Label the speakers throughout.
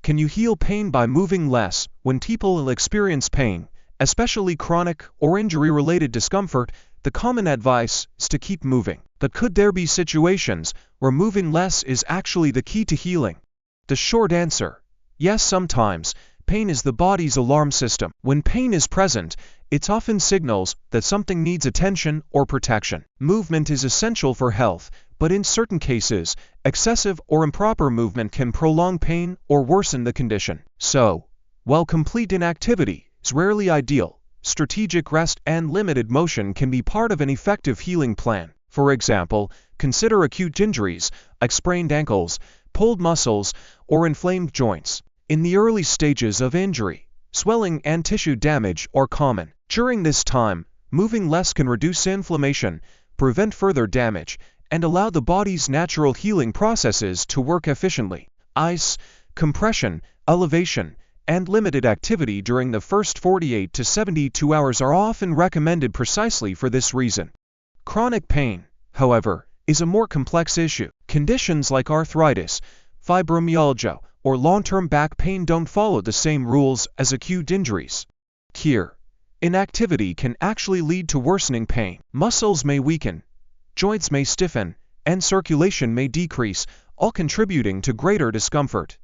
Speaker 1: Can you heal pain by moving less? When people experience pain, especially chronic or injury-related discomfort, the common advice is to keep moving. But could there be situations where moving less is actually the key to healing? The short answer: yes, sometimes. Pain is the body's alarm system. When pain is present, it often signals that something needs attention or protection. Movement is essential for health, but in certain cases, excessive or improper movement can prolong pain or worsen the condition. So, while complete inactivity is rarely ideal, strategic rest and limited motion can be part of an effective healing plan. For example, consider acute injuries like sprained ankles, pulled muscles, or inflamed joints. In the early stages of injury, swelling and tissue damage are common. During this time, moving less can reduce inflammation, prevent further damage, and allow the body's natural healing processes to work efficiently. Ice, compression, elevation, and limited activity during the first 48 to 72 hours are often recommended precisely for this reason. Chronic pain, however, is a more complex issue. Conditions like arthritis, fibromyalgia, or long-term back pain don't follow the same rules as acute injuries. Here, inactivity can actually lead to worsening pain. Muscles may weaken, joints may stiffen, and circulation may decrease, all contributing to greater discomfort.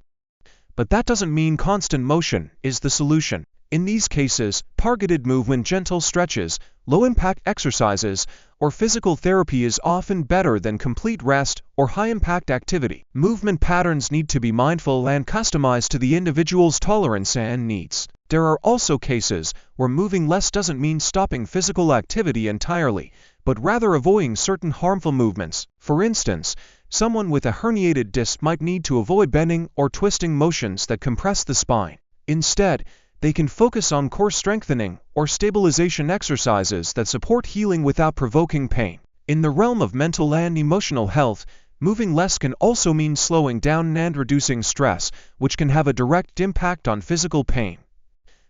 Speaker 1: But that doesn't mean constant motion is the solution. In these cases, targeted movement, gentle stretches, low-impact exercises, or physical therapy is often better than complete rest or high-impact activity. Movement patterns need to be mindful and customized to the individual's tolerance and needs. There are also cases where moving less doesn't mean stopping physical activity entirely, but rather avoiding certain harmful movements. For instance, someone with a herniated disc might need to avoid bending or twisting motions that compress the spine. Instead, they can focus on core strengthening or stabilization exercises that support healing without provoking pain. In the realm of mental and emotional health, moving less can also mean slowing down and reducing stress, which can have a direct impact on physical pain.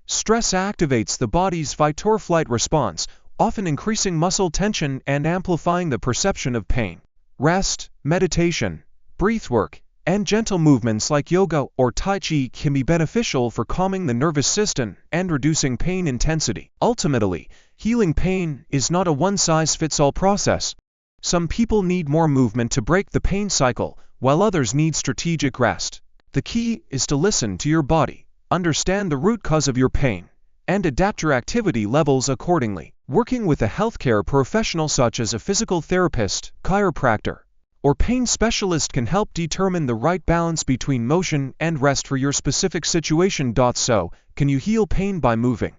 Speaker 1: Stress activates the body's fight-or-flight response, often increasing muscle tension and amplifying the perception of pain. Rest, meditation, breathwork, and gentle movements like yoga or tai chi can be beneficial for calming the nervous system and reducing pain intensity. Ultimately, healing pain is not a one-size-fits-all process. Some people need more movement to break the pain cycle, while others need strategic rest. The key is to listen to your body, understand the root cause of your pain, and adapt your activity levels accordingly. Working with a healthcare professional such as a physical therapist, chiropractor, or pain specialist can help determine the right balance between motion and rest for your specific situation. So, can you heal pain by moving?